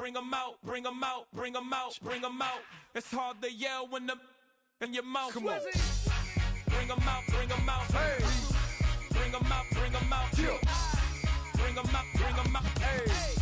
bring 'em out, bring 'em out, bring 'em out, bring 'em out. It's hard to yell when the in your mouth. Come on. Bring 'em out, bring 'em out. Hey. Bring 'em out, bring 'em out. Yeah. Bring 'em out, bring 'em out. Hey.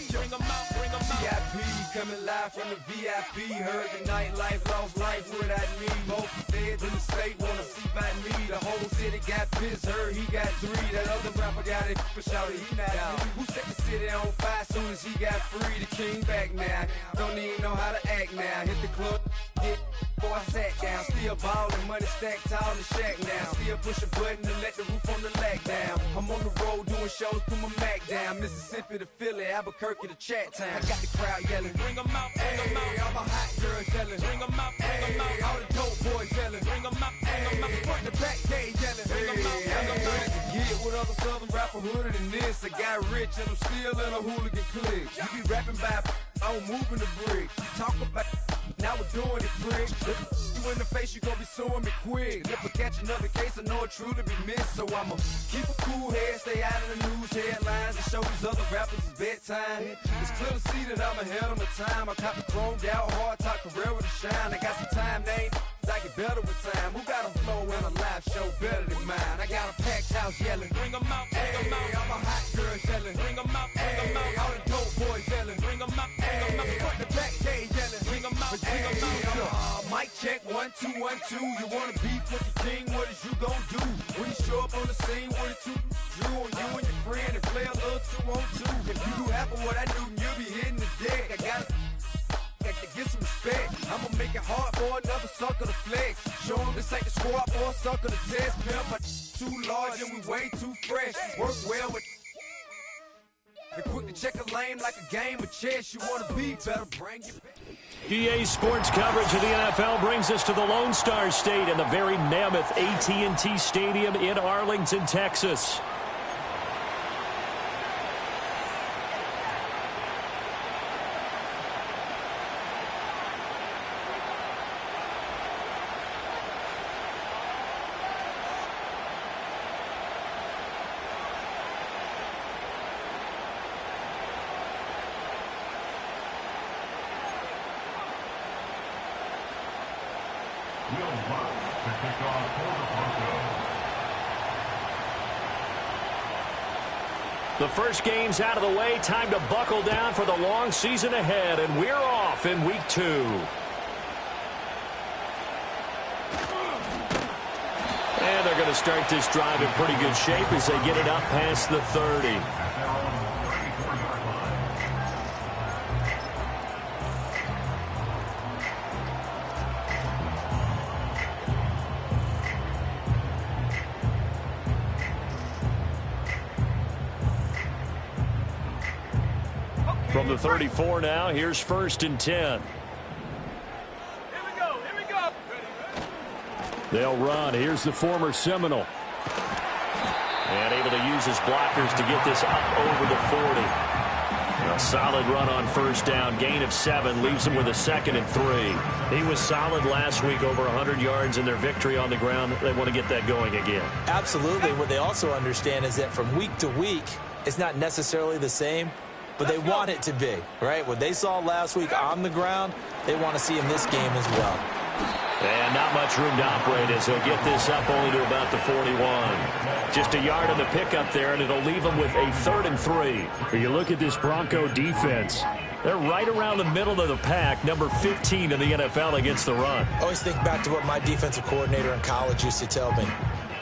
Bring 'em out, bring 'em out. VIP coming live from the VIP. Heard the nightlife, lost life without me. Both feds in the state wanna see by me. The whole city got pissed, heard he got 3. That other rapper got it, but shouted he not out. Who set the city on fire soon as he got free? The king back now, don't even know how to act now. Hit the club, get before I sat down. Still ballin', money stacked tall in the shack now. Still push a button to let the roof on the lag down. I'm on the road doing shows, put my Mac down. Mississippi to Philly, Albuquerque to Chat Town. I got the crowd yelling, bring 'em out, bring 'em out. All my hot girls yelling, Bring 'em out, bring 'em out. all the dope boys yelling, Bring 'em out, bring 'em out. front the back gate yelling, Bring 'em out, bring 'em out. ready to get with other southern rapper hooded than this. I got rich and I'm still in a hooligan clique. You be rapping by, I'm moving the bricks. You talk about, now we're doing it, prick. You in the face, you gon' be suing me quick. If I catch another case, I know it truly be missed. So I'ma keep a cool head, stay out of the news headlines, and show these other rappers it's bedtime. It's clear to see that I'm ahead of my time. I caught the chromed out, hard talk career with a shine. I got some time, they ain't I get better with time. Who got a flow and a live show better than mine? I got a packed house yelling, Bring 'em out, bring 'em out. all my hot girls yelling, Bring 'em out, bring 'em out. all the dope boys yelling, Bring 'em out, bring 'em out. front the back gate yelling, Bring 'em out, bring 'em out. mic check 1 2 1 2. You wanna beef with the king? What is you gon' do when you show up on the scene with a 2 Drew on you and your friend and play a little 2-on-2? If you do half of what I do, you'll be hitting the deck. I gotta get some respect. I'ma make it hard for another sucker to flex. Show 'em this ain't the squad for a sucker to test. Pimp, but too large and we way too fresh. Work well with. They're quick to check a lane like a game of chess. You wanna be better, bring it back. EA Sports coverage of the NFL brings us to the Lone Star State and the very mammoth AT&T Stadium in Arlington, Texas. The first game's out of the way. Time to buckle down for the long season ahead, and we're off in week 2. And they're going to start this drive in pretty good shape as they get it up past the 30. From the 34 now, here's 1st and 10. Here we go. They'll run. Here's the former Seminole. And able to use his blockers to get this up over the 40. A solid run on 1st down. Gain of 7 leaves him with a 2nd and 3. He was solid last week, over 100 yards in their victory on the ground. They want to get that going again. Absolutely. What they also understand is that from week to week, it's not necessarily the same, but they want it to be, right? What they saw last week on the ground, they want to see in this game as well. And not much room to operate as he'll get this up only to about the 41. Just a yard on the pickup there, and it'll leave him with a 3rd and 3. When you look at this Bronco defense, they're right around the middle of the pack, number 15 in the NFL against the run. I always think back to what my defensive coordinator in college used to tell me.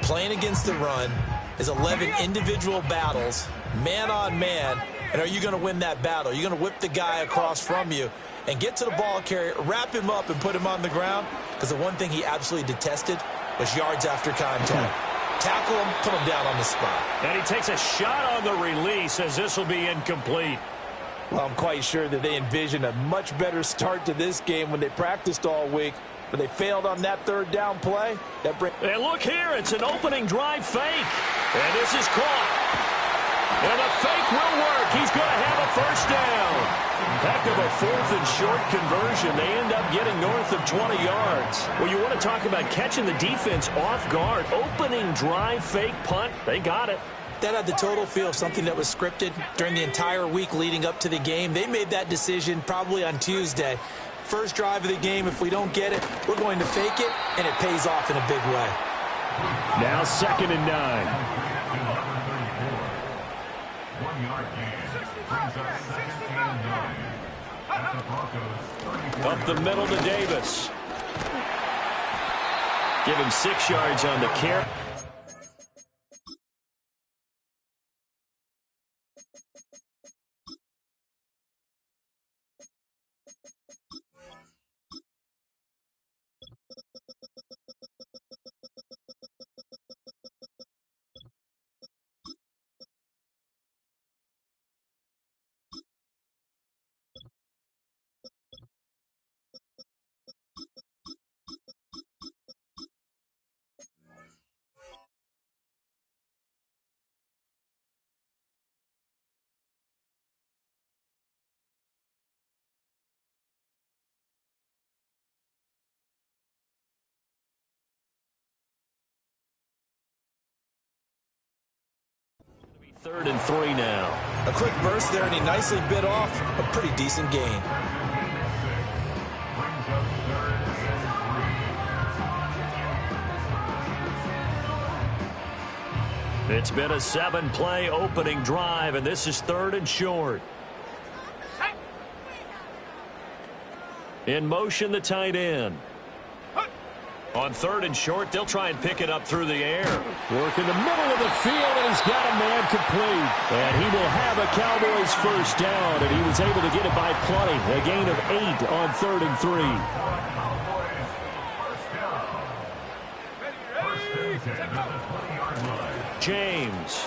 Playing against the run is 11 individual battles, man on man, and are you going to win that battle? You're going to whip the guy across from you and get to the ball carrier, wrap him up, and put him on the ground, because the one thing he absolutely detested was yards after contact. Tackle him, put him down on the spot. And he takes a shot on the release as this will be incomplete. Well, I'm quite sure that they envisioned a much better start to this game when they practiced all week, but they failed on that 3rd down play. And look here, it's an opening drive fake. And this is caught. And the fake will work. He's going to have a 1st down. Heck of a 4th and short conversion. They end up getting north of 20 yards. Well, you want to talk about catching the defense off guard. Opening drive, fake punt. They got it. that had the total feel of something that was scripted during the entire week leading up to the game. They made that decision probably on Tuesday. First drive of the game, if we don't get it, we're going to fake it, and it pays off in a big way. Now 2nd and 9. 1 yard gain. Brings up 2nd and 9. At the Broncos. Up the middle to Davis. Give him 6 yards on the carry. Third and 3 now. A quick burst there, and he nicely bit off a pretty decent gain. It's been a 7-play opening drive, and this is 3rd and short. In motion, the tight end. On 3rd and short, they'll try and pick it up through the air. Work in the middle of the field, and he's got a man complete. And he will have a Cowboys first down, and he was able to get it by plenty. A gain of 8 on 3rd and 3. James.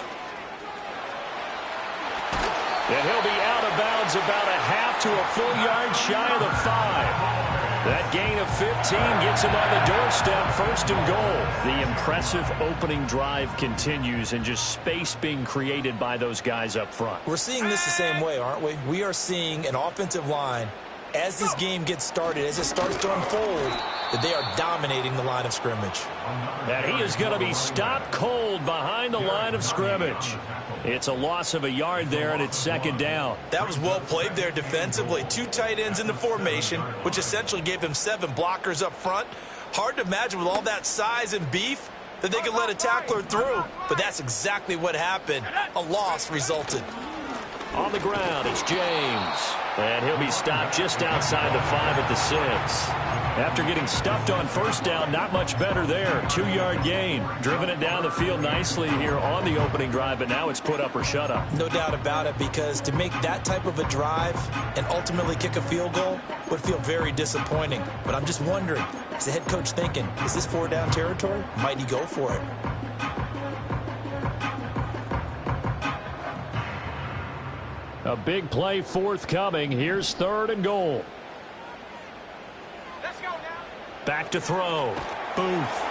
And he'll be out of bounds about a half to a full yard shy of the 5. That gain of 15 gets him on the doorstep, 1st and goal. The impressive opening drive continues, and just space being created by those guys up front. We're seeing this the same way, aren't we? We are seeing an offensive line, as this game gets started, as it starts to unfold, that they are dominating the line of scrimmage. And he is going to be stopped cold behind the line of scrimmage. It's a loss of a yard there, and it's 2nd down. That was well played there defensively. 2 tight ends in the formation, which essentially gave them 7 blockers up front. Hard to imagine with all that size and beef that they could let a tackler through, but that's exactly what happened. A loss resulted. On the ground, it's James. And he'll be stopped just outside the 5 at the 6. After getting stuffed on 1st down, not much better there. 2-yard gain. Driven it down the field nicely here on the opening drive, but now it's put up or shut up. No doubt about it, because to make that type of a drive and ultimately kick a field goal would feel very disappointing. But I'm just wondering, is the head coach thinking, is this 4-down territory? Might he go for it? A big play forthcoming. Here's 3rd and goal. Let's go now. Back to throw. Booth.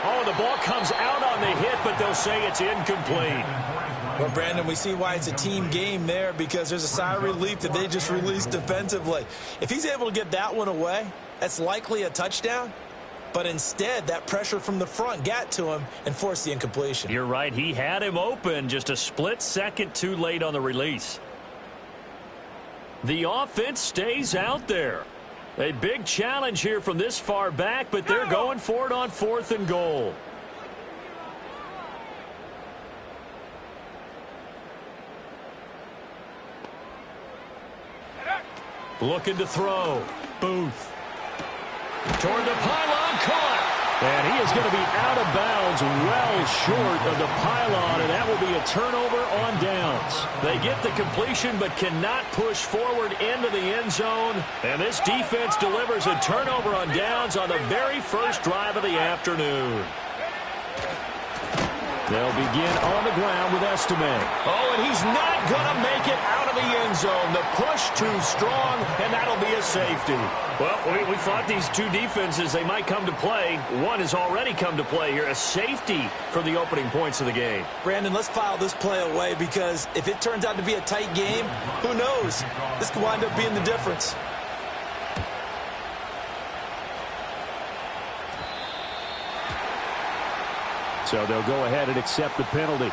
Oh, the ball comes out on the hit, but they'll say it's incomplete. Well, Brandon, we see why it's a team game there, because there's a sigh of relief that they just released defensively. If he's able to get that one away, that's likely a touchdown. But instead, that pressure from the front got to him and forced the incompletion. You're right. He had him open, just a split second too late on the release. The offense stays out there. A big challenge here from this far back, but they're going for it on 4th and goal. Looking to throw. Booth. Toward the pylon, caught. And he is going to be out of bounds, well short of the pylon, and that will be a turnover on downs. They get the completion but cannot push forward into the end zone, and this defense delivers a turnover on downs on the very first drive of the afternoon. They'll begin on the ground with Estime. Oh, and he's not going to make it out of the end zone. The push too strong, and that'll be a safety. Well, we thought these two defenses, they might come to play. One has already come to play here, a safety for the opening points of the game. Brandon, let's file this play away, because if it turns out to be a tight game, who knows? This could wind up being the difference. So they'll go ahead and accept the penalty.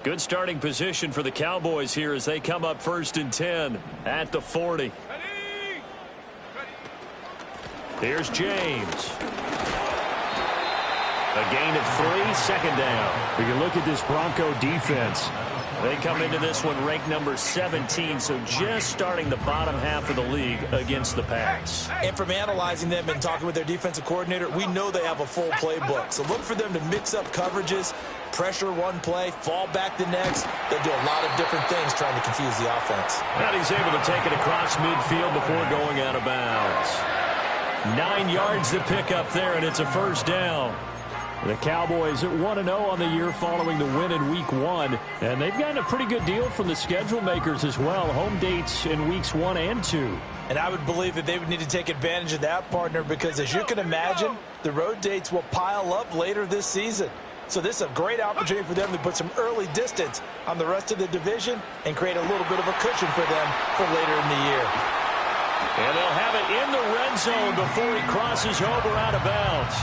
Good starting position for the Cowboys here as they come up 1st and 10 at the 40. Here's James. A gain of 3, 2nd down. We can look at this Bronco defense. They come into this one ranked number 17, so just starting the bottom half of the league against the pass. And from analyzing them and talking with their defensive coordinator, we know they have a full playbook. So look for them to mix up coverages, pressure one play, fall back the next. They'll do a lot of different things trying to confuse the offense. And he's able to take it across midfield before going out of bounds. 9 yards to pick up there, and it's a 1st down. The Cowboys at 1-0 on the year following the win in Week 1. And they've gotten a pretty good deal from the schedule makers as well. Home dates in Weeks 1 and 2. And I would believe that they would need to take advantage of that, partner, because as you can imagine, the road dates will pile up later this season. So this is a great opportunity for them to put some early distance on the rest of the division and create a little bit of a cushion for them for later in the year. And they'll have it in the red zone before he crosses over out of bounds.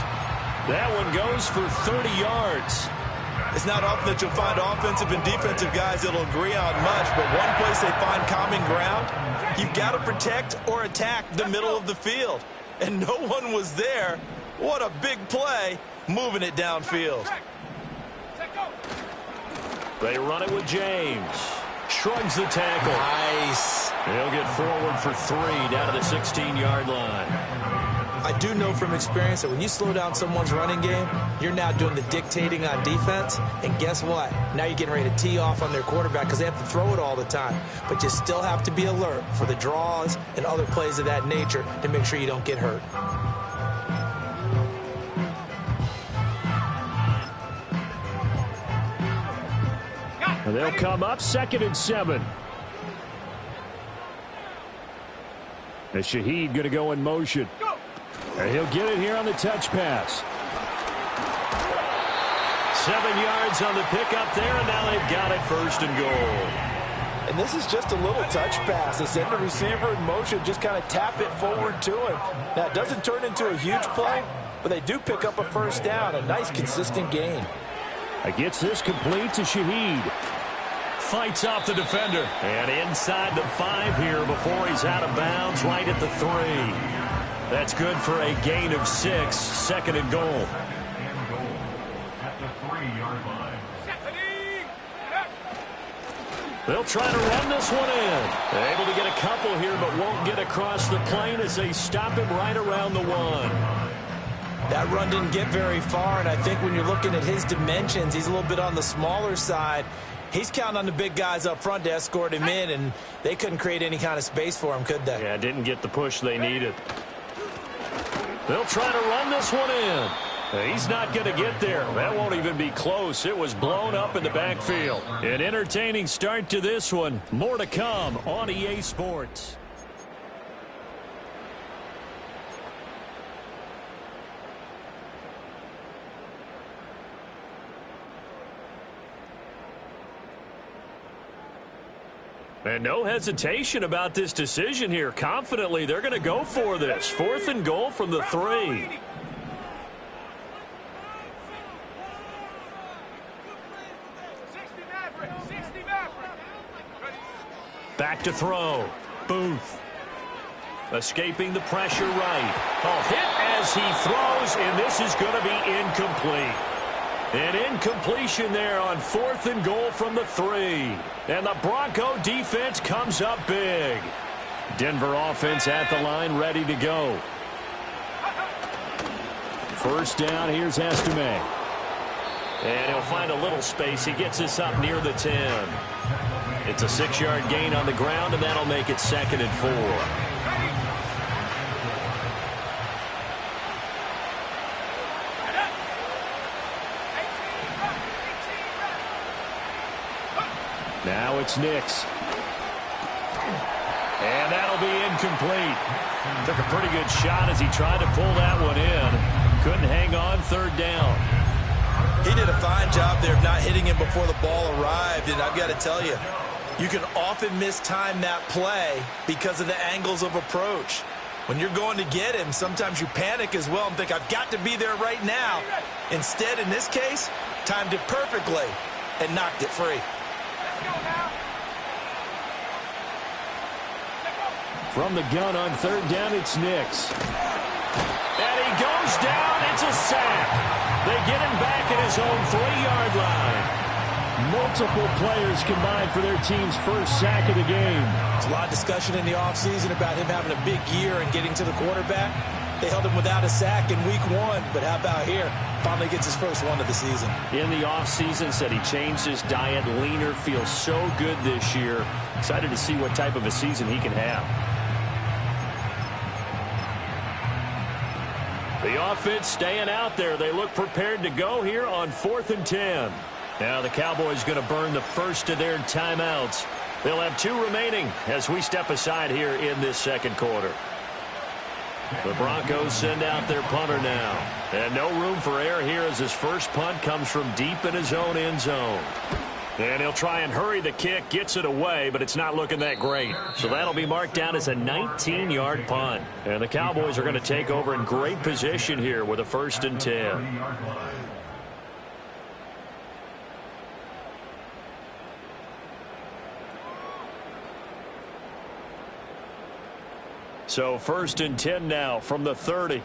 That one goes for 30 yards. It's not often that you'll find offensive and defensive guys that'll agree on much, but one place they find common ground, you've got to protect or attack the middle of the field. And no one was there. What a big play, moving it downfield. They run it with James. Shrugs the tackle. Nice. He'll get forward for 3 down to the 16-yard line. I do know from experience that when you slow down someone's running game, you're now doing the dictating on defense. And guess what? Now you're getting ready to tee off on their quarterback because they have to throw it all the time. But you still have to be alert for the draws and other plays of that nature to make sure you don't get hurt. And they'll come up 2nd and 7. And Shaheed going to go in motion. And he'll get it here on the touch pass. 7 yards on the pickup there, and now they've got it 1st and goal. And this is just a little touch pass. They send the receiver in motion, just kind of tap it forward to him. Now, it doesn't turn into a huge play, but they do pick up a 1st down, a nice, consistent gain. It gets this complete to Shaheed. Fights off the defender. And inside the 5 here before he's out of bounds, right at the 3. That's good for a gain of 6, 2nd and goal. And goal at the 3-yard line. They'll try to run this one in. They're able to get a couple here, but won't get across the plane as they stop him right around the 1. That run didn't get very far, and I think when you're looking at his dimensions, he's a little bit on the smaller side. He's counting on the big guys up front to escort him in, and they couldn't create any kind of space for him, could they? Yeah, didn't get the push they needed. They'll try to run this one in. He's not going to get there. That won't even be close. It was blown up in the backfield. An entertaining start to this one. More to come on EA Sports. And no hesitation about this decision here. Confidently, they're going to go for this. 4th and goal from the 3. Back to throw. Booth. Escaping the pressure right. Oh, hit as he throws, and this is going to be incomplete. An incompletion there on 4th and goal from the 3. And the Bronco defense comes up big. Denver offense at the line, ready to go. 1st down, here's Estime. And he'll find a little space. He gets us up near the 10. It's a 6-yard gain on the ground, and that'll make it 2nd and 4. Now it's Nix. And that'll be incomplete. Took a pretty good shot as he tried to pull that one in. Couldn't hang on 3rd down. He did a fine job there of not hitting him before the ball arrived, and I've got to tell you, you can often mistime that play because of the angles of approach. When you're going to get him, sometimes you panic as well and think, I've got to be there right now. Instead, in this case, timed it perfectly. and knocked it free. From the gun on third down, it's Nix. And he goes down. It's a sack. They get him back at his own 3-yard line. Multiple players combined for their team's first sack of the game. There's a lot of discussion in the offseason about him having a big year and getting to the quarterback. They held him without a sack in week 1, but how about here? Finally gets his first one of the season. In the offseason, said he changed his diet, leaner, feels so good this year. Excited to see what type of a season he can have. The offense staying out there. They look prepared to go here on 4th and 10. Now the Cowboys going to burn the first of their timeouts. They'll have 2 remaining as we step aside here in this second quarter. The Broncos send out their punter now. And no room for error here as his first punt comes from deep in his own end zone. And he'll try and hurry the kick, gets it away, but it's not looking that great. So that'll be marked down as a 19-yard punt. And the Cowboys are going to take over in great position here with a 1st and 10. So 1st and 10 now from the 30.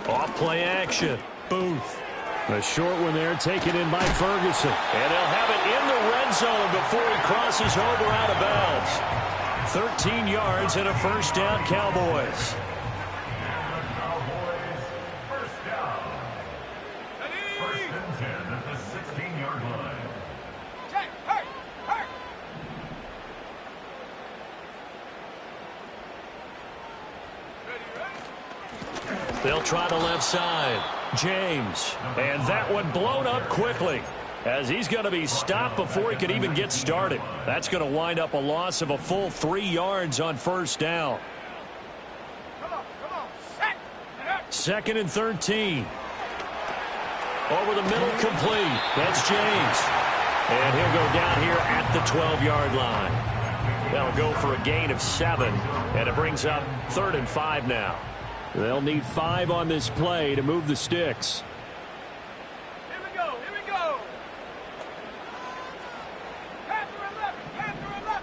Off play action. Booth. A short one there taken in by Ferguson. And they'll have it in the red zone before he crosses over out of bounds. 13 yards and a 1st down, Cowboys. They'll try the left side. James. And that one blown up quickly as he's going to be stopped before he could even get started. That's going to wind up a loss of a full 3 yards on 1st down. 2nd and 13. Over the middle, complete. That's James. And he'll go down here at the 12-yard line. They'll go for a gain of 7, and it brings up 3rd and 5 now. They'll need 5 on this play to move the sticks. Here we go. Here we go. Panther 11. Panther 11.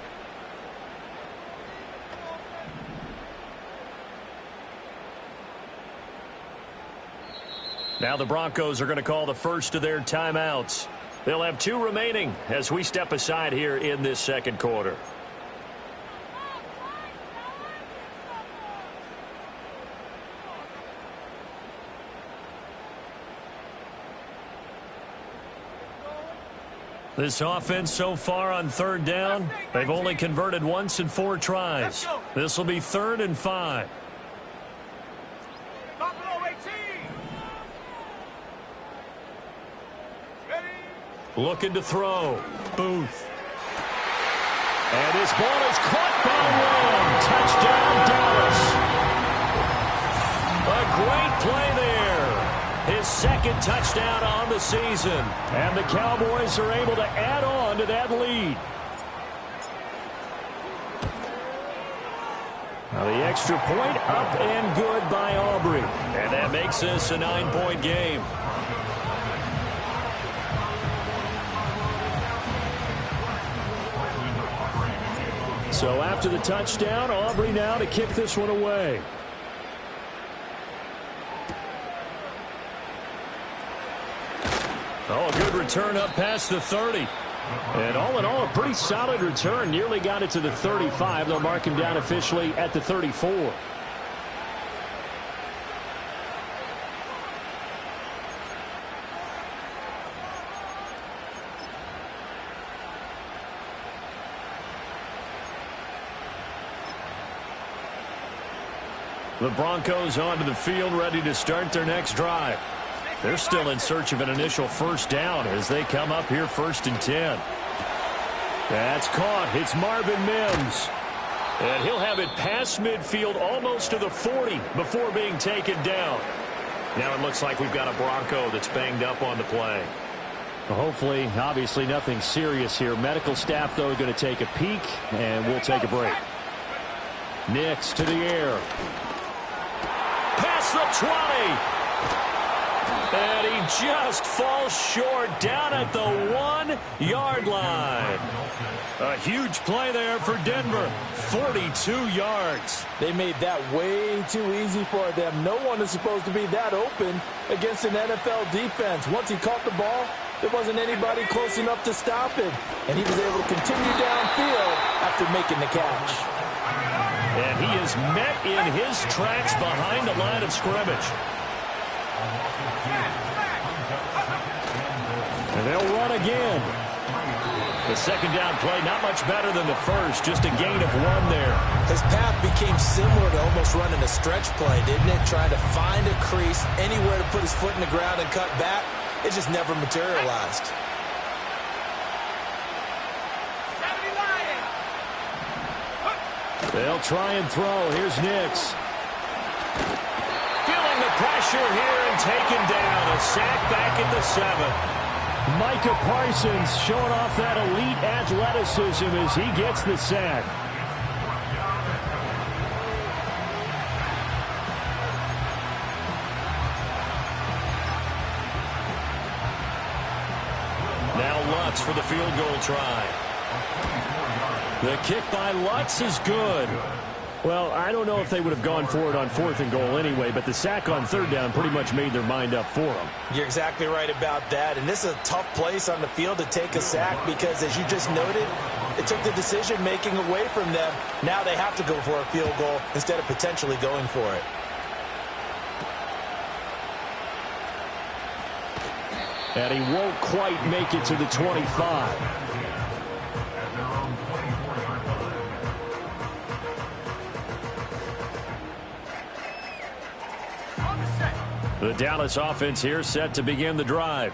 Now the Broncos are going to call the first of their timeouts. They'll have 2 remaining as we step aside here in this second quarter. This offense so far on 3rd down, they've only converted once in 4 tries. This will be 3rd and 5. Looking to throw. Booth. And his ball is caught by Long. Touchdown, Dallas. A great play there. His 2nd touchdown on the season. And the Cowboys are able to add on to that lead. Now the extra point up and good by Aubrey. And that makes this a 9-point game. So after the touchdown, Aubrey now to kick this one away. Oh, a good return up past the 30. And all in all, a pretty solid return. Nearly got it to the 35. They'll mark him down officially at the 34. The Broncos onto the field, ready to start their next drive. They're still in search of an initial 1st down as they come up here 1st and 10. That's caught. It's Marvin Mims. And he'll have it past midfield almost to the 40 before being taken down. Now it looks like we've got a Bronco that's banged up on the play. Well, hopefully, obviously nothing serious here. Medical staff, though, going to take a peek, and we'll take a break. Nix to the air. Past the 20. And he just falls short down at the 1-yard line. A huge play there for Denver. 42 yards. They made that way too easy for them. No one is supposed to be that open against an NFL defense. Once he caught the ball, there wasn't anybody close enough to stop him. And he was able to continue downfield after making the catch. And he is met in his tracks behind the line of scrimmage. And they'll run again. The second down play, not much better than the first, just a gain of 1 there. His path became similar to almost running a stretch play, didn't it? Trying to find a crease, anywhere to put his foot in the ground and cut back. It just never materialized. They'll try and throw. Here's Nix. Feeling the pressure here and taken down. A sack back at the 7. Micah Parsons showing off that elite athleticism as he gets the sack. Now Lutz for the field goal try. The kick by Lutz is good. Well, I don't know if they would have gone for it on 4th and goal anyway, but the sack on 3rd down pretty much made their mind up for them. You're exactly right about that, and this is a tough place on the field to take a sack because, as you just noted, it took the decision-making away from them. Now they have to go for a field goal instead of potentially going for it. And he won't quite make it to the 25. The Dallas offense here set to begin the drive.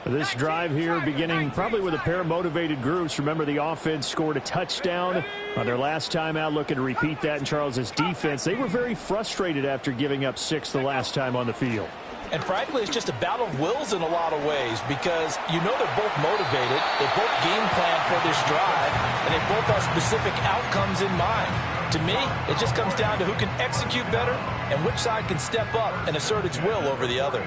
This drive here beginning probably with a pair of motivated groups. Remember, the offense scored a touchdown on their last time out, looking to repeat that in Charles's defense. They were very frustrated after giving up 6 the last time on the field. And frankly, it's just a battle of wills in a lot of ways because you know they're both motivated, they both game plan for this drive, and they both have specific outcomes in mind. To me, it just comes down to who can execute better and which side can step up and assert its will over the other.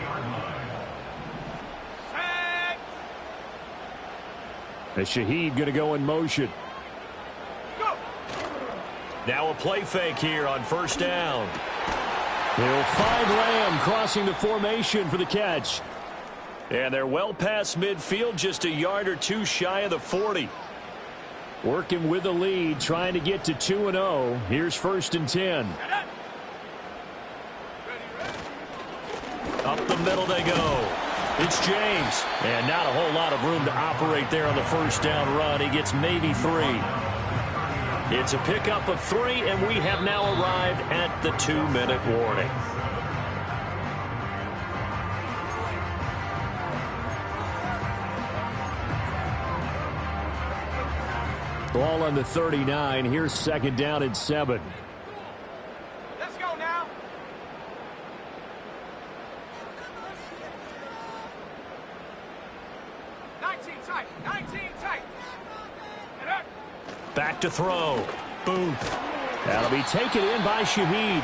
As Shaheed going to go in motion. Now a play fake here on 1st down. They'll find Lamb crossing the formation for the catch. And they're well past midfield, just a yard or 2 shy of the 40. Working with the lead, trying to get to 2-0. Here's 1st and 10. Up the middle they go. It's James. And not a whole lot of room to operate there on the 1st down run. He gets maybe 3. It's a pickup of 3, and we have now arrived at the 2-minute warning. Ball on the 39. Here's 2nd down and 7. Let's go now. Back to throw. Booth. That'll be taken in by Shaheed.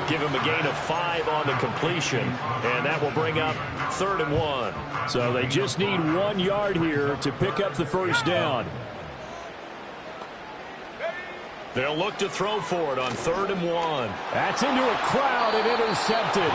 Give him a gain of 5 on the completion, and that will bring up 3rd and 1. So they just need 1 yard here to pick up the 1st down. They'll look to throw for it on 3rd and 1. That's into a crowd and intercepted.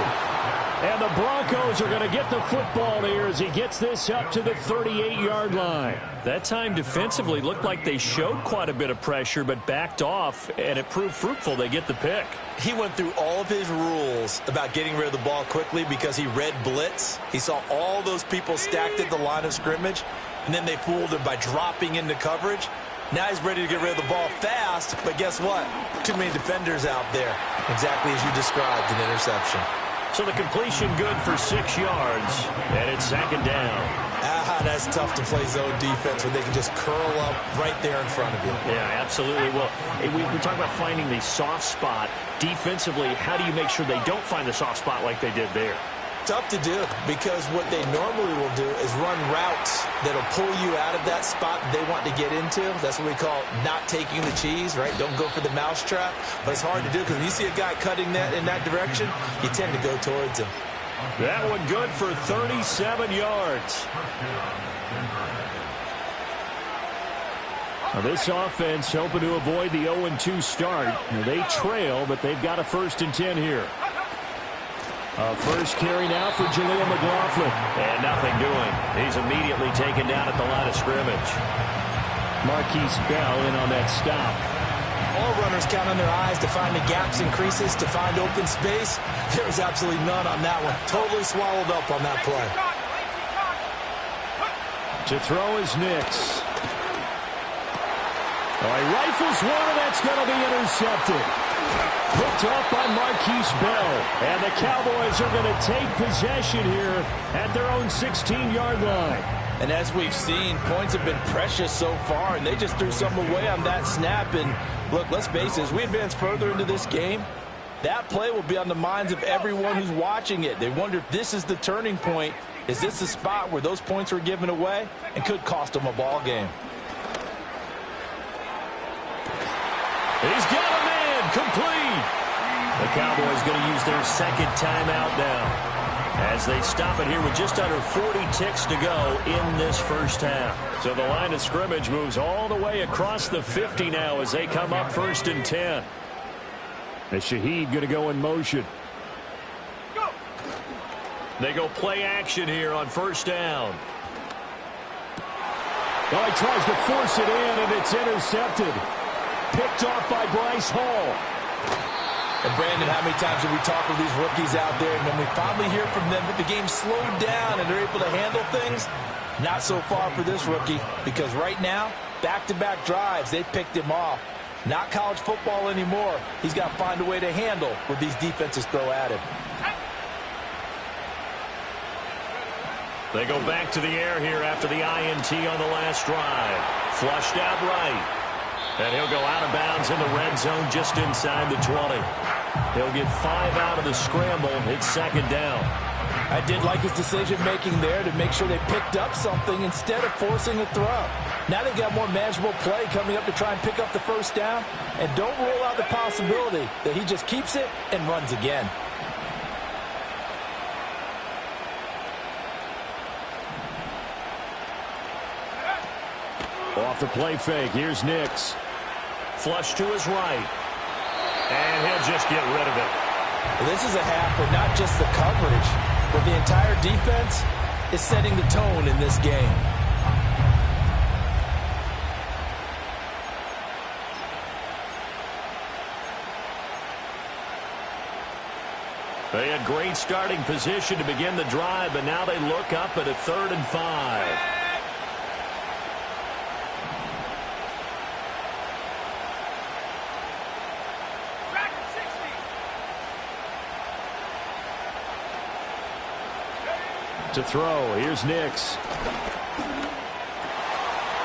And the Broncos are going to get the football here as he gets this up to the 38-yard line. That time defensively looked like they showed quite a bit of pressure but backed off, and it proved fruitful. They get the pick. He went through all of his rules about getting rid of the ball quickly because he read blitz. He saw all those people stacked at the line of scrimmage, and then they fooled him by dropping into coverage. Now he's ready to get rid of the ball fast, but guess what? Too many defenders out there. Exactly as you described, an interception. So the completion good for 6 yards, and it's 2nd down. That's tough to play zone defense when they can just curl up right there in front of you. Yeah, absolutely. Well, we talk about finding the soft spot. Defensively, how do you make sure they don't find the soft spot like they did there? Tough to do, because what they normally will do is run routes that'll pull you out of that spot that they want to get into. That's what we call not taking the cheese, right? Don't go for the mousetrap. But it's hard to do, because when you see a guy cutting that in that direction, you tend to go towards him. That one good for 37 yards. Now this offense hoping to avoid the 0-2 start. Now they trail, but they've got a 1st and 10 here. First carry now for Jaleel McLaughlin. And nothing doing. He's immediately taken down at the line of scrimmage. Marquise Bell in on that stop. All runners count on their eyes to find the gaps and creases, to find open space. There was absolutely none on that one. Totally swallowed up on that play. To throw is Nix. Oh, he rifles one, and that's going to be intercepted. Picked up by Marquise Bell. And the Cowboys are going to take possession here at their own 16-yard line. And as we've seen, points have been precious so far, and they just threw some away on that snap. And look, let's face it, as we advance further into this game, that play will be on the minds of everyone who's watching it. They wonder if this is the turning point. Is this the spot where those points were given away and could cost them a ball game? He's got a man complete. The Cowboys going to use their 2nd timeout now, as they stop it here with just under 40 ticks to go in this first half. So the line of scrimmage moves all the way across the 50 now as they come up 1st and 10. And Shaheed going to go in motion. They go play action here on 1st down. Oh, he tries to force it in, and it's intercepted. Picked off by Bryce Hall. And Brandon, how many times have we talked with these rookies out there, and when we finally hear from them that the game's slowed down and they're able to handle things? Not so far for this rookie, because right now, back-to-back drives, they picked him off. Not college football anymore. He's got to find a way to handle what these defenses throw at him. They go back to the air here after the INT on the last drive. Flushed out right. And he'll go out of bounds in the red zone just inside the 20. He'll get 5 out of the scramble. It's 2nd down. I did like his decision-making there to make sure they picked up something instead of forcing a throw. Now they've got more manageable play coming up to try and pick up the 1st down. And don't rule out the possibility that he just keeps it and runs again. Off the play fake, here's Nix. Flush to his right. And he'll just get rid of it. Well, this is a half where not just the coverage, but the entire defense is setting the tone in this game. They had great starting position to begin the drive, but now they look up at a 3rd and 5. To throw, here's Nix.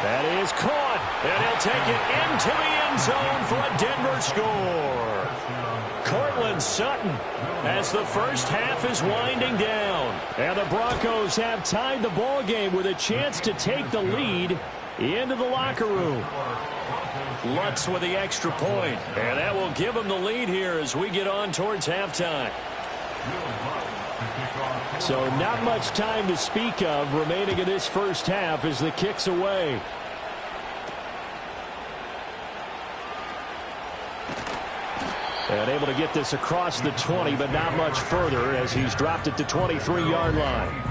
That is caught, and he'll take it into the end zone for a Denver score. Cortland Sutton, as the first half is winding down. And the Broncos have tied the ball game with a chance to take the lead into the locker room. Lutz with the extra point, and that will give them the lead here as we get on towards halftime. So not much time to speak of remaining in this first half as the kick's away. And able to get this across the 20, but not much further as he's dropped it to 23-yard line.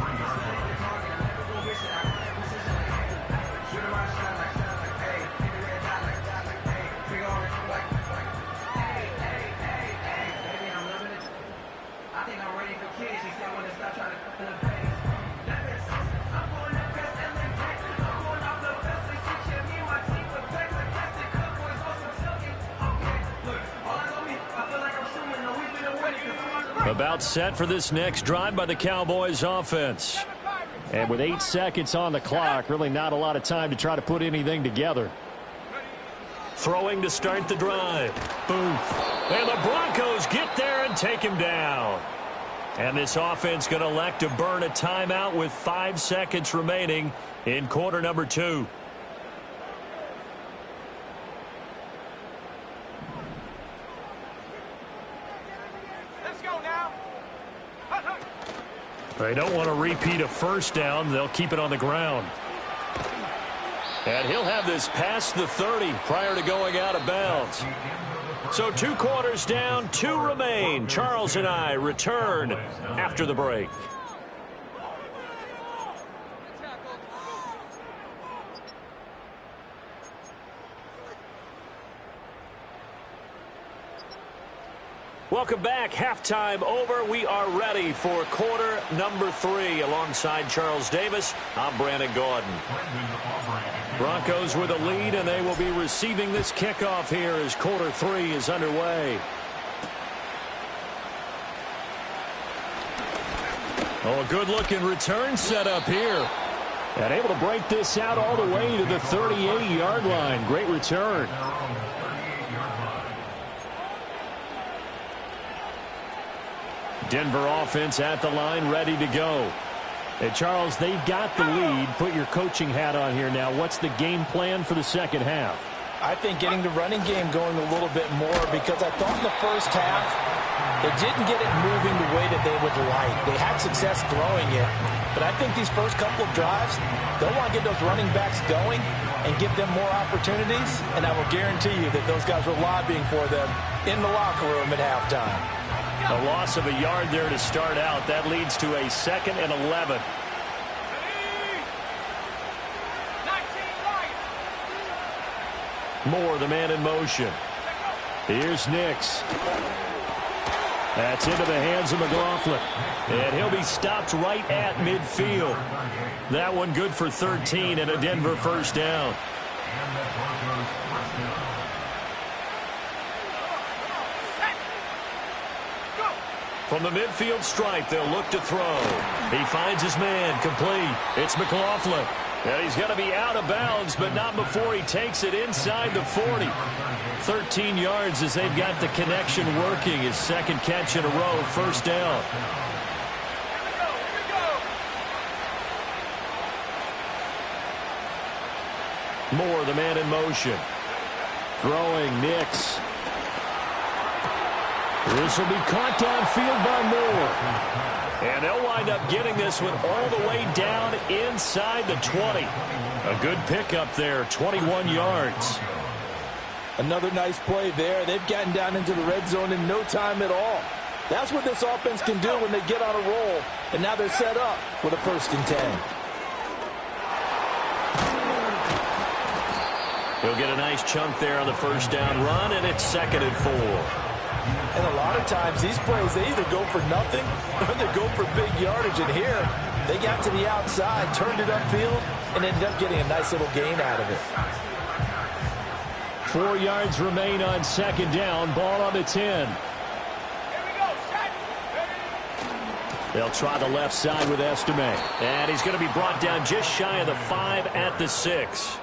About set for this next drive by the Cowboys offense. And with 8 seconds on the clock, really not a lot of time to try to put anything together. Throwing to start the drive. Booth. And the Broncos get there and take him down. And this offense going to elect to burn a timeout with 5 seconds remaining in quarter number 2. Let's go now. They don't want to repeat a first down. They'll keep it on the ground. And he'll have this past the 30 prior to going out of bounds. So 2 quarters down, 2 remain. Charles and I return after the break. Welcome back. Halftime over. We are ready for quarter number 3. Alongside Charles Davis, I'm Brandon Gaudin. Broncos with a lead, and they will be receiving this kickoff here as quarter 3 is underway. Oh, a good-looking return set up here. And able to break this out all the way to the 38-yard line. Great return. Denver offense at the line, ready to go. Hey, Charles, they've got the lead. Put your coaching hat on here now. What's the game plan for the second half? I think getting the running game going a little bit more, because I thought in the first half they didn't get it moving the way that they would like. They had success throwing it, but I think these first couple of drives, they'll want to get those running backs going and give them more opportunities, and I will guarantee you that those guys were lobbying for them in the locker room at halftime. A loss of a yard there to start out. That leads to a 2nd and 11. Moore, the man in motion. Here's Nix. That's into the hands of McLaughlin. And he'll be stopped right at midfield. That one good for 13 and a Denver first down. From the midfield stripe, they'll look to throw. He finds his man, complete. It's McLaughlin. And he's going to be out of bounds, but not before he takes it inside the 40. 13 yards as they've got the connection working. His 2nd catch in a row, first down. Moore, the man in motion. Throwing, Nix. This will be caught downfield by Moore. And they'll wind up getting this one all the way down inside the 20. A good pickup there, 21 yards. Another nice play there. They've gotten down into the red zone in no time at all. That's what this offense can do when they get on a roll. And now they're set up with a 1st and 10. He'll get a nice chunk there on the first down run, and it's 2nd and 4. And a lot of times these plays, they either go for nothing or they go for big yardage. And here, they got to the outside, turned it upfield, and ended up getting a nice little gain out of it. 4 yards remain on 2nd down. Ball on the 10. They'll try the left side with Estime. And he's going to be brought down just shy of the 5 at the 6.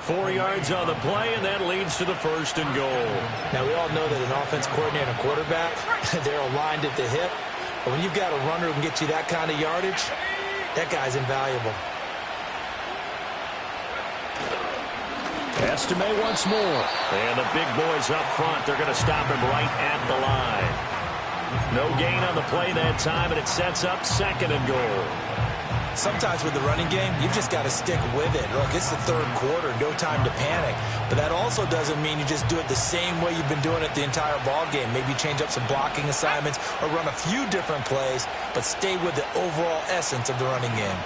4 yards on the play, and that leads to the 1st and goal. Now, we all know that an offense coordinator and a quarterback, they're aligned at the hip. But when you've got a runner who can get you that kind of yardage, that guy's invaluable. Estime once more. And the big boys up front, they're going to stop him right at the line. No gain on the play that time, and it sets up 2nd and goal. Sometimes with the running game, you've just got to stick with it. Look, it's the 3rd quarter, no time to panic. But that also doesn't mean you just do it the same way you've been doing it the entire ball game. Maybe change up some blocking assignments or run a few different plays, but stay with the overall essence of the running game.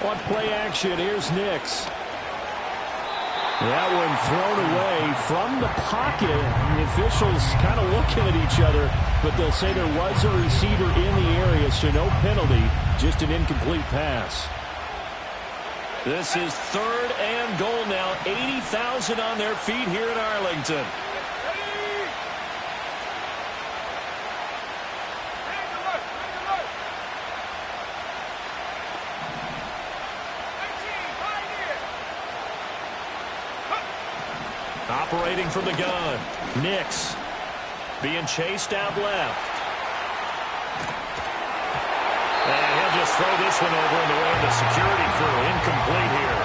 On play action, here's Nix. That one thrown away from the pocket. The officials kind of looking at each other, but they'll say there was a receiver in the area, so no penalty, just an incomplete pass. This is 3rd and goal now. 80,000 on their feet here in Arlington. Operating from the gun. Nix being chased out left. And he'll just throw this one over in the way of the security crew. Incomplete here.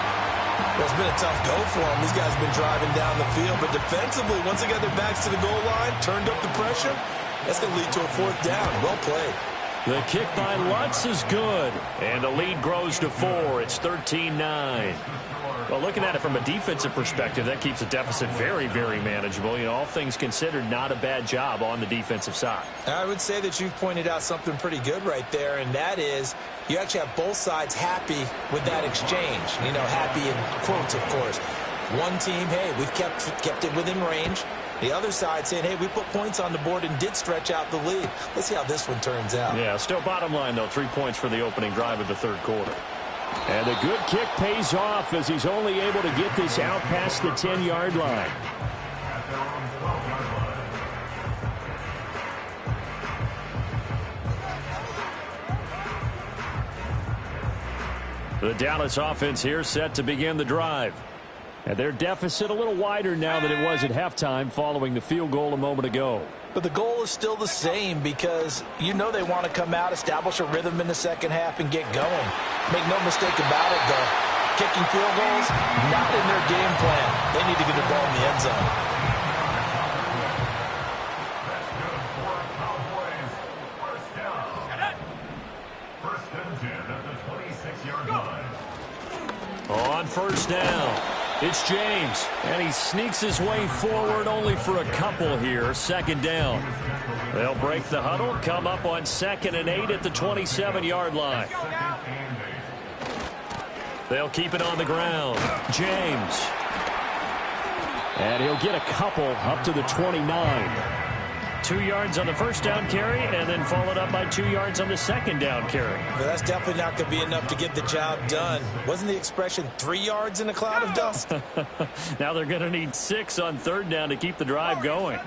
Well, it's been a tough go for them. These guys have been driving down the field, but defensively, once they got their backs to the goal line, turned up the pressure, that's going to lead to a 4th down. Well played. The kick by Lutz is good, and the lead grows to 4. It's 13-9. Well, looking at it from a defensive perspective, that keeps the deficit very, very manageable. You know, all things considered, not a bad job on the defensive side. I would say that you've pointed out something pretty good right there, and that is you actually have both sides happy with that exchange. You know, happy in quotes, of course. One team, hey, we've kept it within range. The other side saying, hey, we put points on the board and did stretch out the lead. Let's see how this one turns out. Yeah, still bottom line, though, 3 points for the opening drive of the 3rd quarter. And a good kick pays off as he's only able to get this out past the 10-yard line. At their own 12-yard line. The Dallas offense here set to begin the drive. And their deficit a little wider now than it was at halftime following the field goal a moment ago. But the goal is still the same because you know they want to come out, establish a rhythm in the second half, and get going. Make no mistake about it, though. Kicking field goals, not in their game plan. They need to get the ball in the end zone. That's good for Cowboys. First down. First and 10 at the 26-yard line. On first down, it's James, and he sneaks his way forward only for a couple here. 2nd down. They'll break the huddle, come up on 2nd and 8 at the 27-yard line. They'll keep it on the ground. James. And he'll get a couple up to the 29. 2 yards on the first down carry, and then followed up by 2 yards on the 2nd down carry. But that's definitely not going to be enough to get the job done. Wasn't the expression 3 yards in a cloud of dust? Now they're going to need 6 on 3rd down to keep the drive going.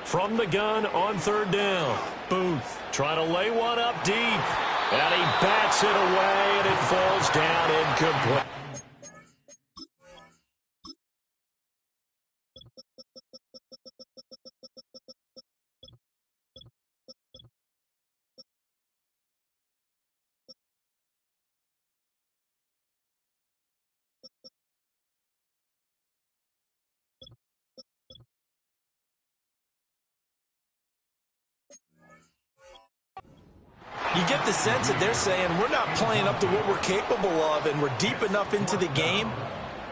From the gun on 3rd down. Booth trying to lay one up deep. And he bats it away, and it falls down incomplete. You get the sense that they're saying we're not playing up to what we're capable of, and we're deep enough into the game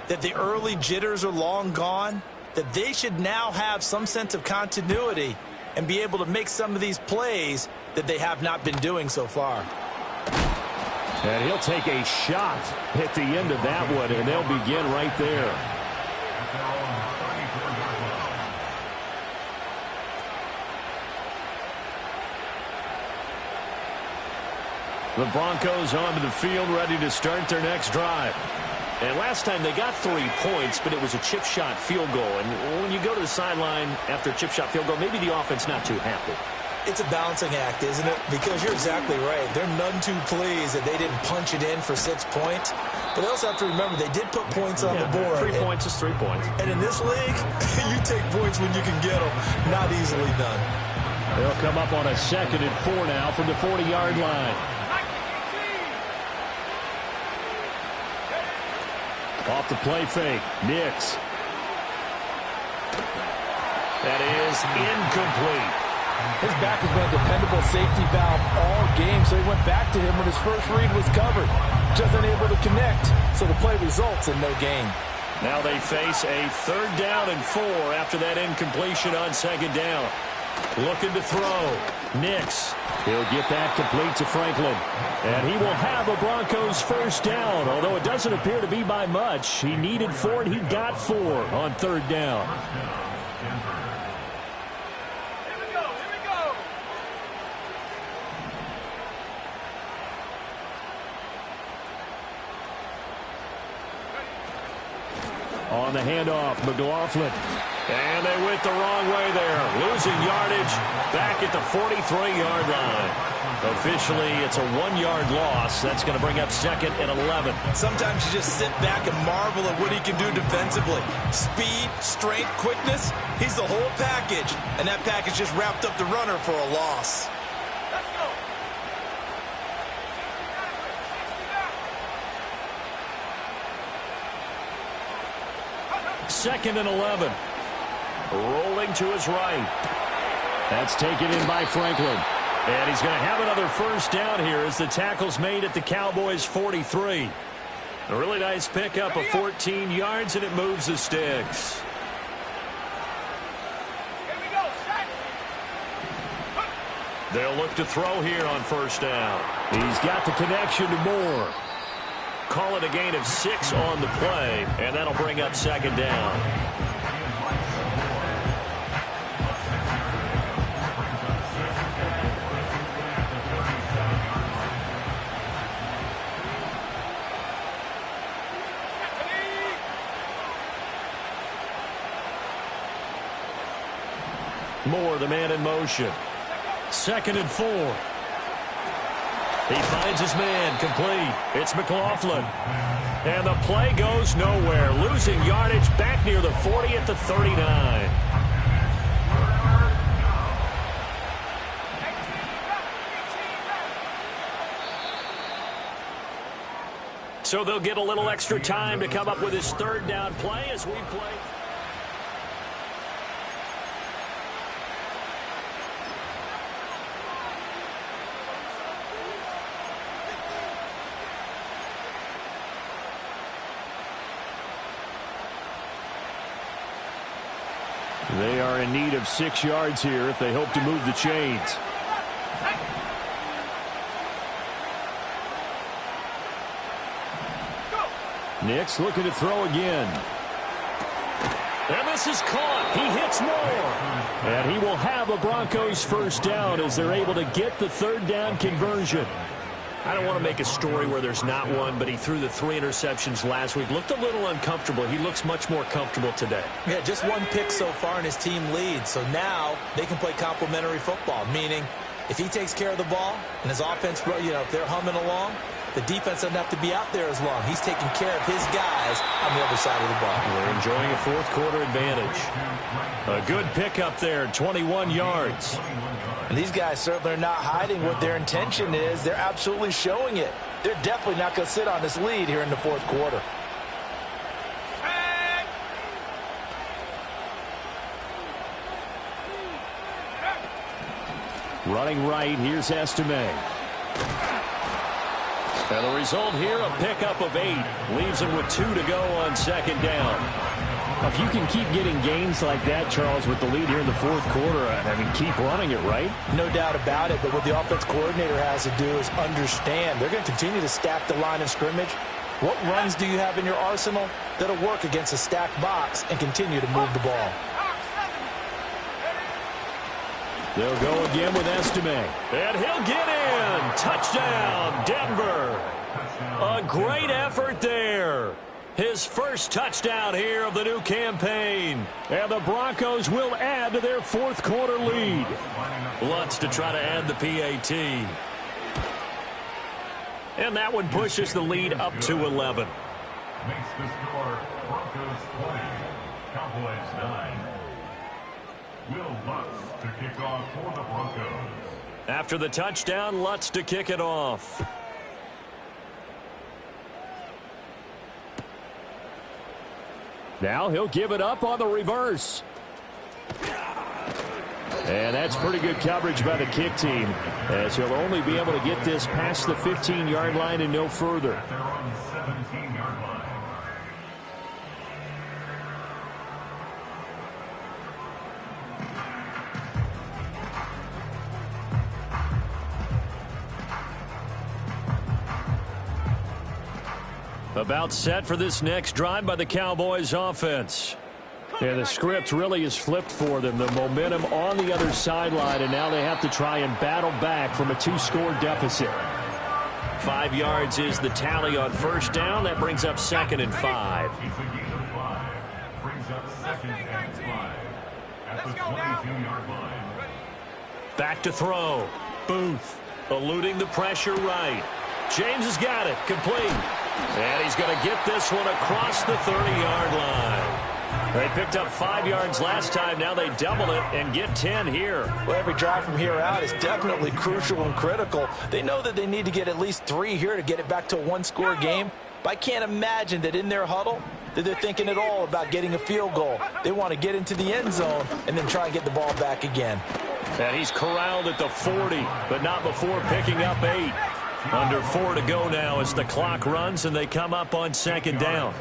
that the early jitters are long gone, that they should now have some sense of continuity and be able to make some of these plays that they have not been doing so far. And he'll take a shot at the end of that one, and they'll begin right there. At their own 34-yard line. The Broncos onto the field, ready to start their next drive. And last time they got 3 points, but it was a chip shot field goal. And when you go to the sideline after a chip shot field goal, maybe the offense not too happy. It's a balancing act, isn't it? Because you're exactly right. They're none too pleased that they didn't punch it in for 6 points. But they also have to remember they did put points on the board. 3 points is 3 points. And in this league, you take points when you can get them. Not easily done. They'll come up on a 2nd and 4 now from the 40-yard line. Off the play fake. Nix. That is incomplete. His back has been a dependable safety valve all game, so he went back to him when his first read was covered. Just unable to connect, so the play results in no gain. Now they face a 3rd down and 4 after that incompletion on 2nd down. Looking to throw. Nix. He'll get that complete to Franklin. And he will have a Broncos first down, although it doesn't appear to be by much. He needed 4, and he got 4 on 3rd down. On the handoff, McLaughlin. And they went the wrong way there, losing yardage back at the 43-yard line. Officially, it's a 1-yard loss. That's going to bring up 2nd and 11. Sometimes you just sit back and marvel at what he can do defensively. Speed, strength, quickness, he's the whole package. And that package just wrapped up the runner for a loss. Let's go. 2nd and 11. Rolling to his right. That's taken in by Franklin. And he's going to have another first down here as the tackle's made at the Cowboys' 43. A really nice pickup of 14 yards, and it moves the sticks. Here we go. Set. They'll look to throw here on first down. He's got the connection to Moore. Call it a gain of 6 on the play, and that'll bring up 2nd down. Moore, the man in motion. 2nd and 4. He finds his man, complete. It's McLaughlin. And the play goes nowhere. Losing yardage back near the 40 at the 39. So they'll get a little extra time to come up with his 3rd down play as we play. They are in need of 6 yards here if they hope to move the chains. Nix looking to throw again. And this is caught. He hits Moore. And he will have a Broncos first down as they're able to get the 3rd down conversion. I don't want to make a story where there's not one, but he threw the 3 interceptions last week. Looked a little uncomfortable. He looks much more comfortable today. Yeah, just 1 pick so far and his team leads. So now they can play complementary football, meaning if he takes care of the ball and his offense, if they're humming along, the defense doesn't have to be out there as long. He's taking care of his guys on the other side of the ball. They're enjoying a 4th quarter advantage. A good pickup there, 21 yards. And these guys certainly are not hiding what their intention is. They're absolutely showing it. They're definitely not going to sit on this lead here in the 4th quarter. Running right, here's Estime. And the result here, a pickup of 8. Leaves him with 2 to go on 2nd down. If you can keep getting gains like that, Charles, with the lead here in the 4th quarter, I mean, keep running it, right? No doubt about it, but what the offense coordinator has to do is understand. They're going to continue to stack the line of scrimmage. What runs do you have in your arsenal that'll work against a stacked box and continue to move the ball? They'll go again with Estime. And he'll get in. Touchdown, Denver. A great effort there. His first touchdown here of the new campaign. And the Broncos will add to their 4th quarter lead. Lutz to try to add the PAT. And that one pushes the lead up to 11. Makes the score Broncos 20, Cowboys 9. Will Lutz to kick off for the Broncos. After the touchdown, Lutz to kick it off. Now he'll give it up on the reverse. And that's pretty good coverage by the kick team, as he'll only be able to get this past the 15-yard line and no further. They're on the 17-yard line. About set for this next drive by the Cowboys offense. And the script really is flipped for them. The momentum on the other sideline, and now they have to try and battle back from a 2-score deficit. 5 yards is the tally on first down. That brings up 2nd and 5. It's a gain of 5. brings up 2nd and 5 at the 22-yard line. Back to throw. Booth eluding the pressure right. James has got it. Complete. And he's going to get this one across the 30-yard line. They picked up 5 yards last time. Now they double it and get 10 here. Well, every drive from here out is definitely crucial and critical. They know that they need to get at least 3 here to get it back to a one-score game. But I can't imagine that in their huddle that they're thinking at all about getting a field goal. They want to get into the end zone and then try and get the ball back again. And he's corralled at the 40, but not before picking up 8. Under 4 to go now as the clock runs and they come up on 2nd down.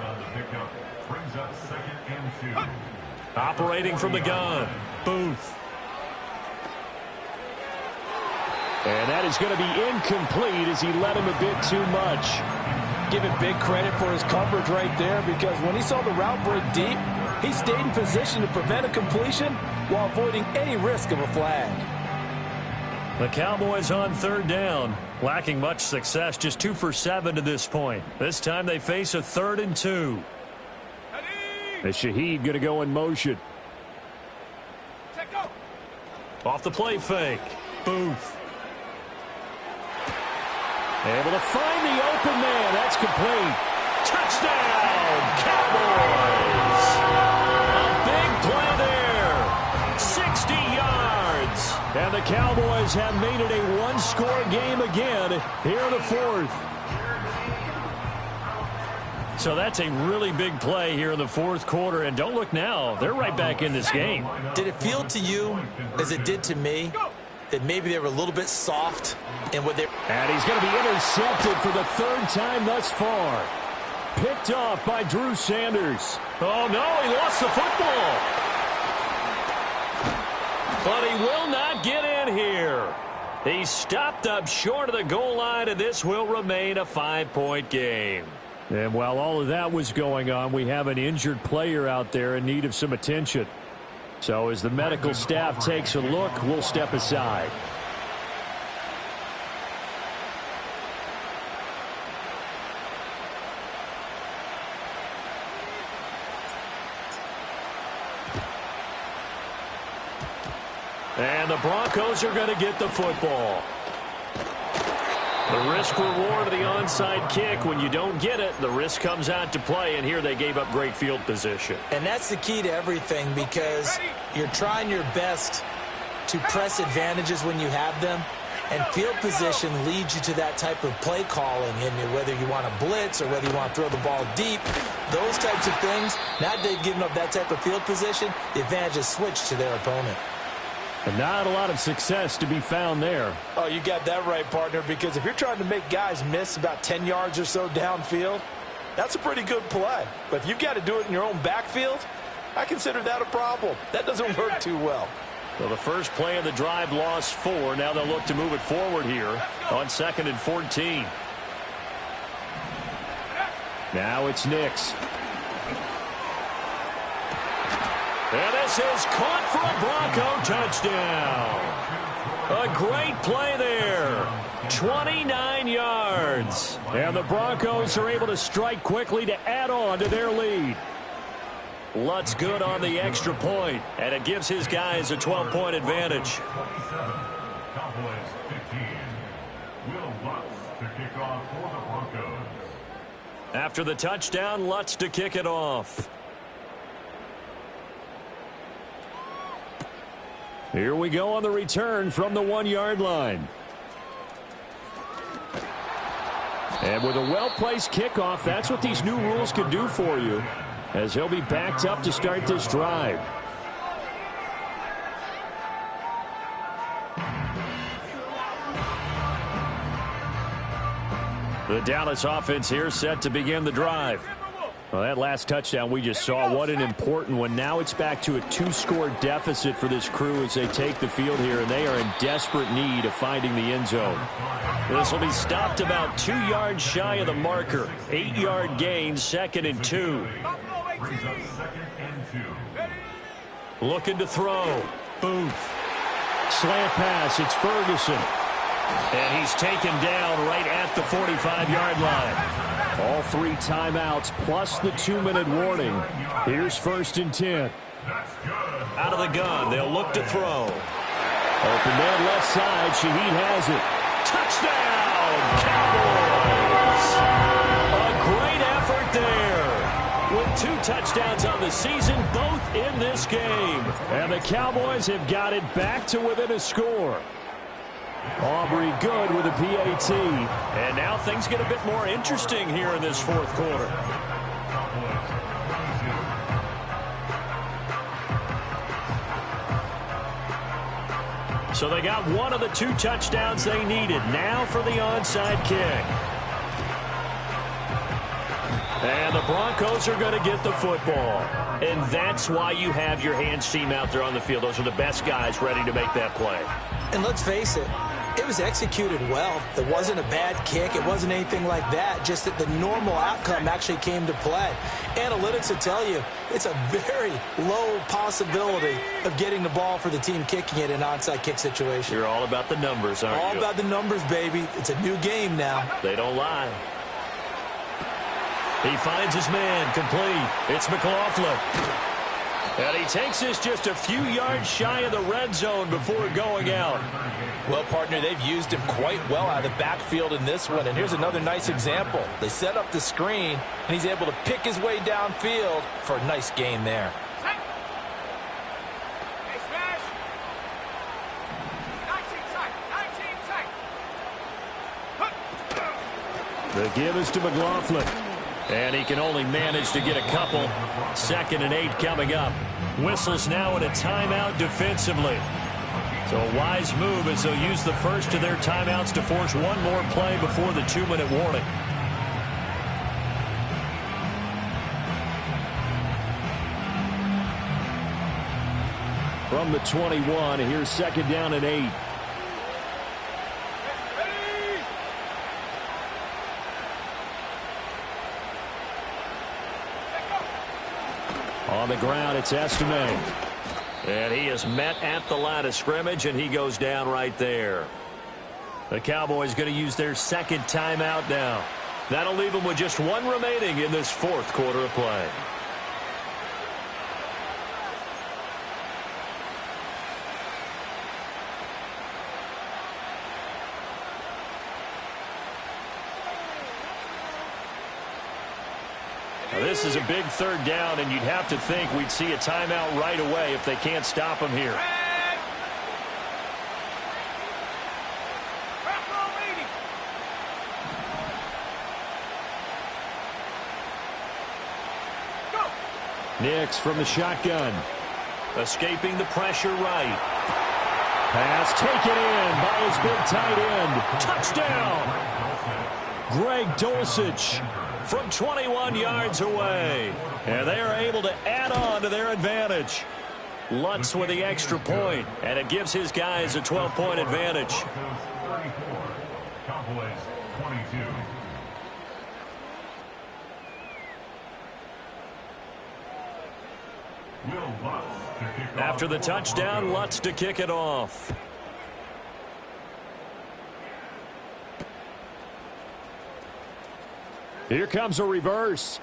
Operating from the gun, Booth. And that is going to be incomplete as he led him a bit too much. Give him big credit for his coverage right there, because when he saw the route break deep, he stayed in position to prevent a completion while avoiding any risk of a flag. The Cowboys on 3rd down, lacking much success, just 2 for 7 to this point. This time they face a 3rd and 2. As Shaheed going to go in motion. Off the play fake, Booth. Able to find the open man. That's complete. Touchdown, Cowboys! A big play there. 60 yards. And the Cowboys have made it a one-score game again here in the 4th. So that's a really big play here in the 4th quarter. And don't look now. They're right back in this game. Did it feel to you, as it did to me, that maybe they were a little bit soft in what they... And he's going to be intercepted for the 3rd time thus far. Picked off by Drew Sanders. Oh, no, he lost the football. But he will not get in here. He's stopped up short of the goal line, and this will remain a 5-point game. And while all of that was going on, we have an injured player out there in need of some attention. So as the medical staff takes a look, we'll step aside. And the Broncos are going to get the football. The risk-reward of the onside kick. When you don't get it, the risk comes out to play, and here they gave up great field position. And that's the key to everything, because you're trying your best to press advantages when you have them, and field position leads you to that type of play calling, and whether you want to blitz or whether you want to throw the ball deep, those types of things. Now that they've given up that type of field position, the advantage is switched to their opponent. And not a lot of success to be found there. Oh, you got that right, partner, because if you're trying to make guys miss about 10 yards or so downfield, that's a pretty good play. But if you've got to do it in your own backfield, I consider that a problem. That doesn't work too well. Well, the first play of the drive lost 4. Now they'll look to move it forward here on 2nd and 14. Now it's Nix. And this is caught for a Bronco touchdown. A great play there. 29 yards. And the Broncos are able to strike quickly to add on to their lead. Lutz good on the extra point, and it gives his guys a 12-point advantage. 27, Cowboys 15. Will Lutz to kick off for the Broncos. After the touchdown, Lutz to kick it off. Here we go on the return from the 1-yard line. And with a well-placed kickoff, that's what these new rules can do for you, as he'll be backed up to start this drive. The Dallas offense here set to begin the drive. Well, that last touchdown we just saw, what an important one. Now it's back to a 2-score deficit for this crew as they take the field here, and they are in desperate need of finding the end zone. This will be stopped about 2 yards shy of the marker. 8-yard gain, 2nd and 2. Brings up 2nd and 2. Looking to throw. Booth. Slant pass, it's Ferguson. And he's taken down right at the 45-yard line. All 3 timeouts plus the 2-minute warning. Here's 1st and 10. Out of the gun, they'll look to throw. Open man left side, Shaheed has it. Touchdown, Cowboys! A great effort there. With 2 touchdowns on the season, both in this game. And the Cowboys have got it back to within a score. Aubrey good with a PAT. And now things get a bit more interesting here in this 4th quarter. So they got one of the 2 touchdowns they needed. Now for the onside kick. And the Broncos are going to get the football. And that's why you have your hands team out there on the field. Those are the best guys ready to make that play. And let's face it, it was executed well. It wasn't a bad kick. It wasn't anything like that. Just that the normal outcome actually came to play. Analytics will tell you it's a very low possibility of getting the ball for the team kicking it in an onside kick situation. You're all about the numbers, aren't you? All about the numbers, baby. It's a new game now. They don't lie. He finds his man complete. It's McLaughlin. And he takes this just a few yards shy of the red zone before going out. Well, partner, they've used him quite well out of the backfield in this one. And here's another nice example. They set up the screen, and he's able to pick his way downfield for a nice gain there. The give is to McLaughlin. And he can only manage to get a couple. 2nd and 8 coming up. Whistles now in a timeout defensively. So a wise move as they'll use the first of their timeouts to force one more play before the 2-minute warning. From the 21, here's 2nd down and 8. On the ground, it's Estime. And he is met at the line of scrimmage, and he goes down right there. The Cowboys going to use their 2nd timeout now. That'll leave them with just 1 remaining in this 4th quarter of play. Now, this is a big 3rd down, and you'd have to think we'd see a timeout right away if they can't stop him here. Nix from the shotgun. Escaping the pressure right. Pass taken in by his big tight end. Touchdown! Greg Dulcich from 21 yards away. And they are able to add on to their advantage. Lutz with the extra point, and it gives his guys a 12-point advantage. 34, Cowboys 22. Will Lutz to kick off. After the touchdown, Lutz to kick it off. Here comes a reverse.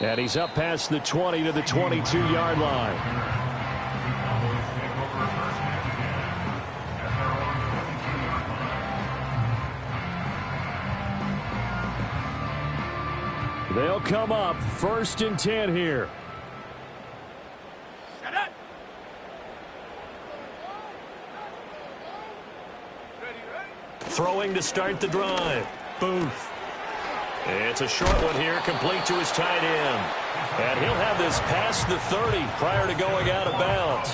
And he's up past the 20 to the 22-yard line. They'll come up 1st and 10 here. Throwing to start the drive. Booth. It's a short one here, complete to his tight end. And he'll have this past the 30 prior to going out of bounds.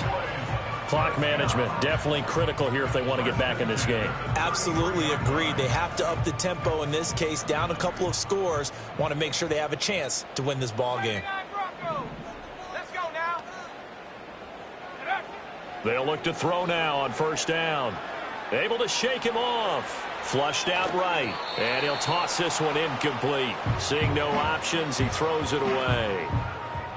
Clock management definitely critical here if they want to get back in this game. Absolutely agreed. They have to up the tempo in this case, down a couple of scores. Want to make sure they have a chance to win this ball game. They'll look to throw now on 1st down. Able to shake him off. Flushed out right. And he'll toss this one incomplete. Seeing no options, he throws it away.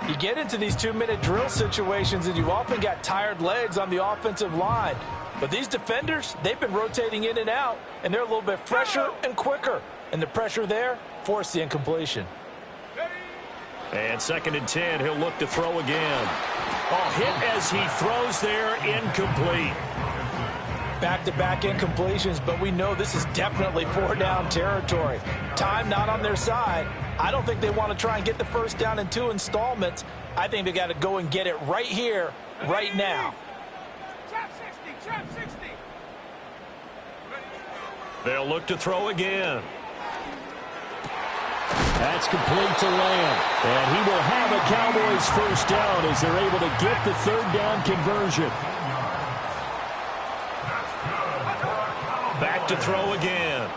You get into these 2-minute drill situations, and you've often got tired legs on the offensive line. But these defenders, they've been rotating in and out, and they're a little bit fresher and quicker. And the pressure there forced the incompletion. And 2nd and 10, he'll look to throw again. Oh, hit as he throws there, incomplete. Back-to-back incompletions, but we know this is definitely 4-down territory. Time not on their side. I don't think they want to try and get the first down in 2 installments. I think they got to go and get it right here, right now. Trap 60. They'll look to throw again. That's complete to Lamb. And he will have a Cowboys first down as they're able to get the 3rd down conversion. Back to throw again.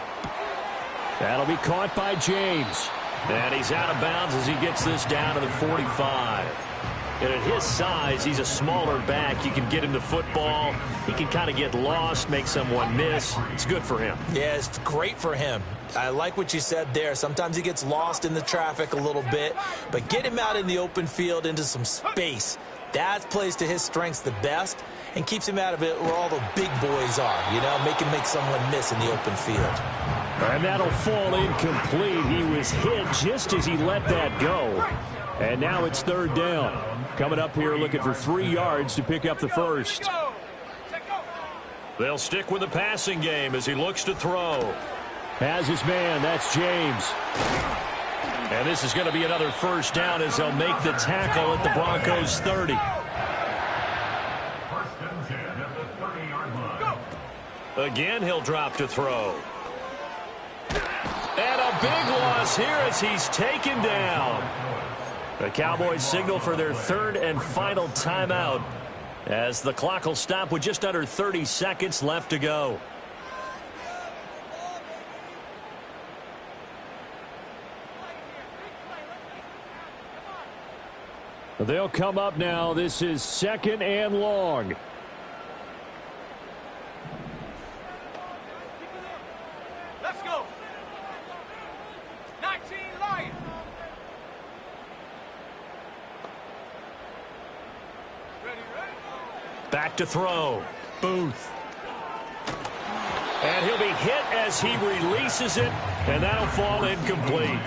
That'll be caught by James. And he's out of bounds as he gets this down to the 45. And at his size, he's a smaller back. You can get him the football. He can kind of get lost, make someone miss. It's good for him. Yeah, it's great for him. I like what you said there. Sometimes he gets lost in the traffic a little bit, but get him out in the open field into some space. That plays to his strengths the best and keeps him out of it where all the big boys are, make someone miss in the open field. And that'll fall incomplete. He was hit just as he let that go. And now it's 3rd down. Coming up here looking for 3 yards to pick up the first. They'll stick with the passing game as he looks to throw. Has his man, that's James. And this is going to be another first down as they'll make the tackle at the Broncos 30. 1st and 10 at the 30-yard line. Again, he'll drop to throw. And a big loss here as he's taken down. The Cowboys signal for their 3rd and final timeout as the clock will stop with just under 30 seconds left to go. They'll come up now. This is 2nd and long. Let's go. 19 Lions. Ready. Back to throw. Booth. And he'll be hit as he releases it, and that'll fall incomplete.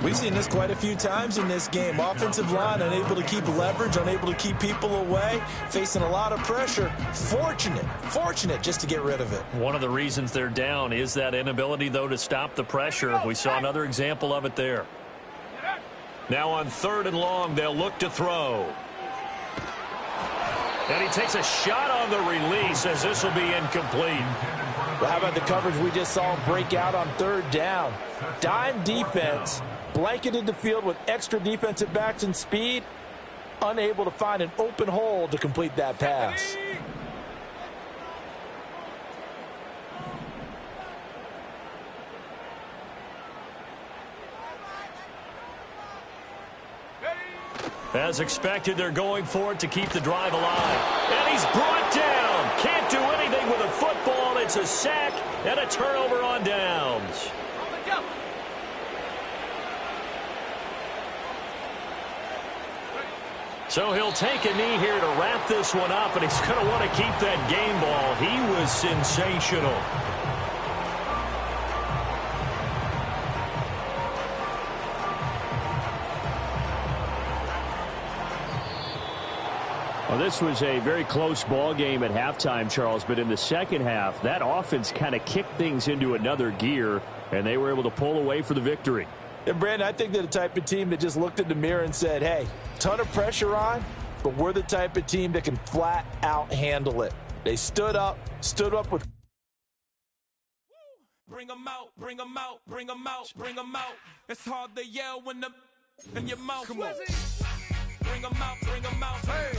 We've seen this quite a few times in this game. Offensive line unable to keep leverage, unable to keep people away, facing a lot of pressure. Fortunate just to get rid of it. One of the reasons they're down is that inability, though, to stop the pressure. We saw another example of it there. Now on 3rd and long, they'll look to throw. And he takes a shot on the release as this will be incomplete. Well, how about the coverage we just saw break out on 3rd down? Dime defense, blanketed the field with extra defensive backs and speed, unable to find an open hole to complete that pass. As expected, they're going for it to keep the drive alive. And he's brought down. Can't do anything with a football. It's a sack and a turnover on downs. So he'll take a knee here to wrap this one up, and he's going to want to keep that game ball. He was sensational. Well, this was a very close ball game at halftime, Charles, but in the second half, that offense kind of kicked things into another gear, and they were able to pull away for the victory. And, Brandon, I think they're the type of team that just looked in the mirror and said, hey, ton of pressure on, but we're the type of team that can flat out handle it. They stood up with. Bring them out, bring them out, bring them out, bring them out. It's hard to yell when the in your mouth. Come on. Bring them out, bring them out. Hey.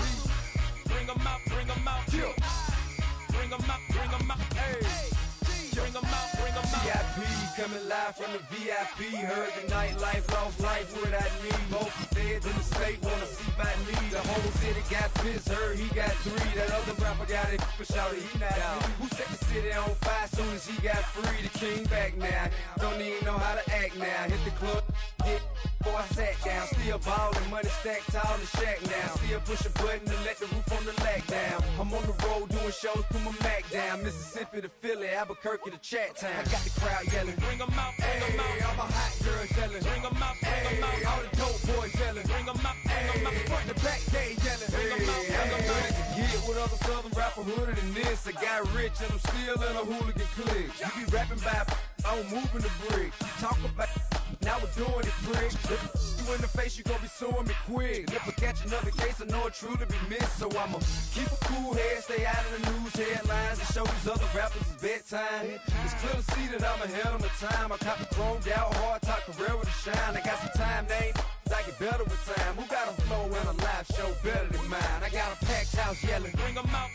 Bring them out, bring them out. Bring them out, bring them out. Hey. Bring them out, bring them out. VIP coming live from the VIP. Heard the nightlife, lost life without me. Most feds in the state wanna see my knee. The whole city got pissed, heard he got 3. That other rapper got it, but shouted he not me. Who set the city on fire soon as he got free? The king back now. Don't even know how to act now. Hit the club, hit before I sat down. still ballin', money stacked tall in shack now. Still push a button to let the roof on the lag down. I'm on the road doing shows, put my Mac down. Mississippi to Philly, Albuquerque to Chat Town. I got the crowd yelling, Bring 'em out, bring 'em out. All my hot girls yelling, Bring 'em out, bring 'em out. all the dope boys yelling, Bring 'em out, bring 'em out. front to back, they yelling, Bring 'em out, bring 'em out. To get with other southern rapper hooded than this. I got rich and I'm still in a hooligan clique. You be rapping by, I'm moving the bricks. You talk about, now we're doing it, prick. You in the face, you gon' be suing me quick. If I catch another case, I know it truly be missed. So I'ma keep a cool head, stay out of the news headlines, and show these other rappers it's bedtime. It's clear to see that I'm ahead of my time. I cop the chromed out, hard top career with a shine. I got some time, name. I get better with time. Who got a flow and a live show better than mine? I got a packed house yelling, Bring 'em out,